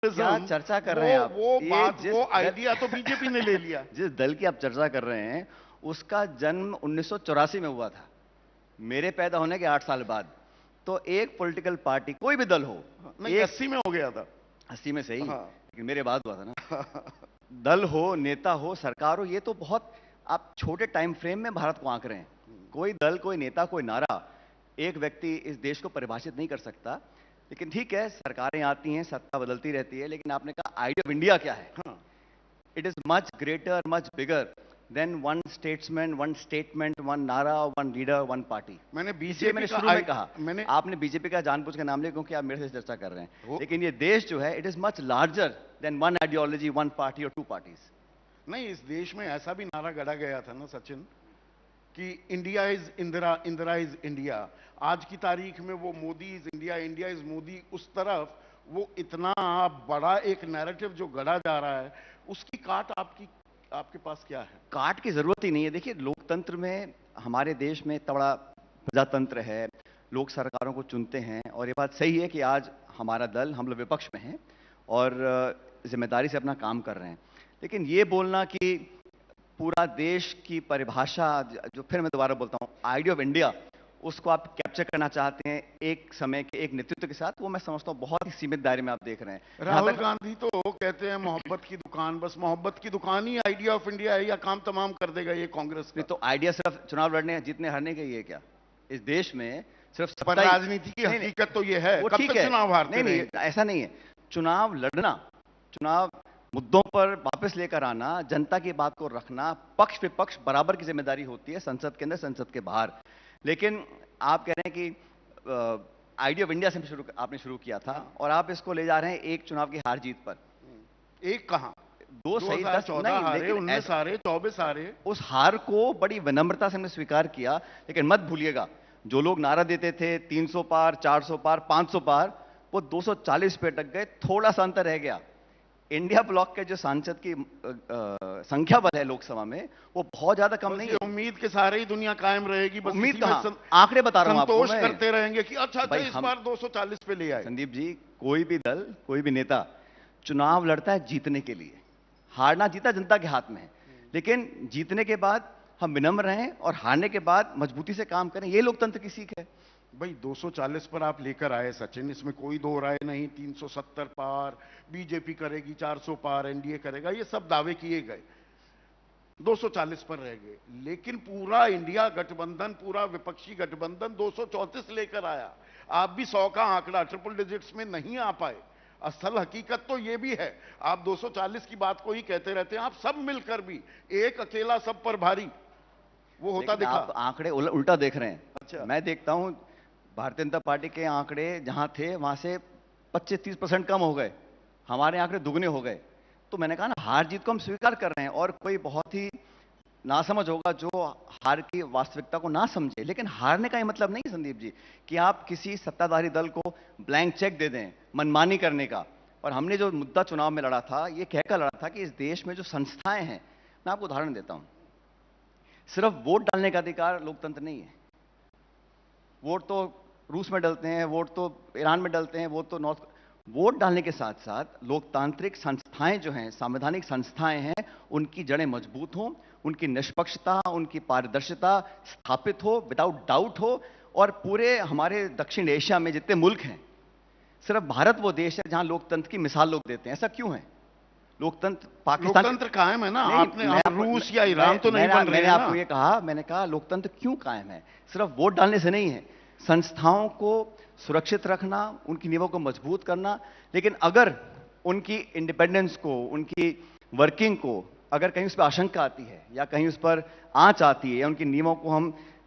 क्या चर्चा कर रहे हैं आप? वो आइडिया तो बीजेपी ने ले लिया। जिस दल की आप चर्चा कर रहे हैं उसका जन्म 1984 में हुआ था, मेरे पैदा होने के 8 साल बाद। तो एक पॉलिटिकल पार्टी, कोई भी दल हो, नहीं 80 में हो गया था। 80 में सही, हाँ। लेकिन मेरे बाद हुआ था ना। दल हो, नेता हो, सरकार हो, ये तो बहुत आप छोटे टाइम फ्रेम में भारत को आंक रहे हैं। कोई दल, कोई नेता, कोई नारा, एक व्यक्ति इस देश को परिभाषित नहीं कर सकता। लेकिन ठीक है, सरकारें आती हैं, सत्ता बदलती रहती है, लेकिन आपने कहा आइडिया ऑफ इंडिया क्या है? हाँ। It is much greater, much bigger than one statesman, one statement, one नारा, वन लीडर, वन पार्टी। मैंने मैंने शुरू में कहा, आपने बीजेपी का जानबूझ के नाम लिया क्योंकि आप मेरे से चर्चा कर रहे हैं, लेकिन ये देश जो है, it is much larger than one ideology, one party और टू पार्टीज। नहीं, इस देश में ऐसा भी नारा गढ़ा गया था ना सचिन, कि India is Indira, Indira is India. आज की तारीख में वो Modi is India, India is Modi, उस तरफ वो इतना बड़ा एक नैरेटिव जो गढ़ा जा रहा है, उसकी काट आपके पास क्या है? काट की जरूरत ही नहीं है। देखिए, लोकतंत्र में, हमारे देश में इतना बड़ा प्रजातंत्र है, लोग सरकारों को चुनते हैं, और ये बात सही है कि आज हमारा दल, हम लोग विपक्ष में हैं और जिम्मेदारी से अपना काम कर रहे हैं। लेकिन ये बोलना कि पूरा देश की परिभाषा, जो फिर मैं दोबारा बोलता हूँ, आइडिया ऑफ इंडिया, उसको आप कैप्चर करना चाहते हैं एक समय के एक नेतृत्व के साथ, वो मैं समझता हूँ बहुत ही सीमित दायरे में आप देख रहे हैं। राहुल गांधी तो कहते हैं मोहब्बत की दुकान, बस मोहब्बत की दुकान ही आइडिया ऑफ इंडिया है, या काम तमाम कर देगा ये कांग्रेस का? तो आइडिया सिर्फ चुनाव लड़ने, जीतने, हारने का ही है क्या? इस देश में सिर्फ पर राजनीति की हकीकत तो ये है, कब तक चुनाव हारते नहीं, ऐसा नहीं है। चुनाव लड़ना, चुनाव मुद्दों पर वापस लेकर आना, जनता की बात को रखना, पक्ष विपक्ष बराबर की जिम्मेदारी होती है, संसद के अंदर, संसद के बाहर। लेकिन आप कह रहे हैं कि आइडिया ऑफ इंडिया से आपने शुरू किया था, और आप इसको ले जा रहे हैं एक चुनाव की हार जीत पर। एक कहां, 2 सही, 10 नहीं, हारे, 19 हारे, 24 हारे। उस हार को बड़ी विनम्रता से हमने स्वीकार किया, लेकिन मत भूलिएगा, जो लोग नारा देते थे 300 पार, 400 पार, 500 पार, वो 240 पे अटक गए। थोड़ा सा अंतर रह गया। इंडिया ब्लॉक के जो सांसद की संख्या बल है लोकसभा में, वो बहुत ज्यादा कम नहीं है। उम्मीद के सारे ही दुनिया कायम रहेगी, बस उम्मीद कहां, आंकड़े बता रहा हूं आपको, संतोष करते रहेंगे कि अच्छा इस बार 240 पे ले आए। संदीप जी, कोई भी दल, कोई भी नेता चुनाव लड़ता है जीतने के लिए। हारना जीता जनता के हाथ में है, लेकिन जीतने के बाद हम विनम्र रहें और हारने के बाद मजबूती से काम करें, ये लोकतंत्र की सीख है। भाई 240 पर आप लेकर आए सचिन, इसमें कोई दो राय नहीं। 370 पार बीजेपी करेगी, 400 पार एनडीए करेगा, ये सब दावे किए गए। 240 पर रह गए, लेकिन पूरा इंडिया गठबंधन, पूरा विपक्षी गठबंधन 234 लेकर आया। आप भी 100 का आंकड़ा, ट्रिपल डिजिट्स में नहीं आ पाए। असल हकीकत तो ये भी है, आप 240 की बात को ही कहते रहते हैं, आप सब मिलकर भी, एक अकेला सब पर भारी, वो होता दिखा। आप आंकड़े उल्टा देख रहे हैं। अच्छा, मैं देखता हूं भारतीय जनता पार्टी के आंकड़े जहां थे वहां से 25-30% कम हो गए, हमारे आंकड़े दुगने हो गए। तो मैंने कहा ना, हार जीत को हम स्वीकार कर रहे हैं, और कोई बहुत ही नासमझ होगा जो हार की वास्तविकता को ना समझे। लेकिन हारने का ये मतलब नहीं संदीप जी कि आप किसी सत्ताधारी दल को ब्लैंक चेक दे दें मनमानी करने का। और हमने जो मुद्दा चुनाव में लड़ा था, ये कहकर लड़ा था कि इस देश में जो संस्थाएं हैं, मैं आपको उदाहरण देता हूं, सिर्फ वोट डालने का अधिकार लोकतंत्र नहीं है। वोट तो रूस में डलते हैं, वोट तो ईरान में डलते हैं, वोट तो नॉर्थ। वोट डालने के साथ साथ लोकतांत्रिक संस्थाएं जो हैं, संवैधानिक संस्थाएं हैं, उनकी जड़ें मजबूत हों, उनकी निष्पक्षता, उनकी पारदर्शिता स्थापित हो, विदाउट डाउट हो। और पूरे हमारे दक्षिण एशिया में जितने मुल्क हैं, सिर्फ भारत वो देश है जहां लोकतंत्र की मिसाल लोग देते हैं। ऐसा क्यों है? लोकतंत्र पाकिस्तान, लोकतंत्र कायम है ना। आपने रूस या ईरान तो नहीं बन रहे हैं। मैंने आपको ये कहा, मैंने कहा लोकतंत्र क्यों कायम है, सिर्फ वोट डालने से नहीं है। संस्थाओं को सुरक्षित रखना, उनकी नींवों को मजबूत करना। लेकिन अगर उनकी इंडिपेंडेंस को, उनकी वर्किंग को अगर कहीं उस पर आशंका आती है, या कहीं उस पर आंच आती है, या उनकी नींवों को हम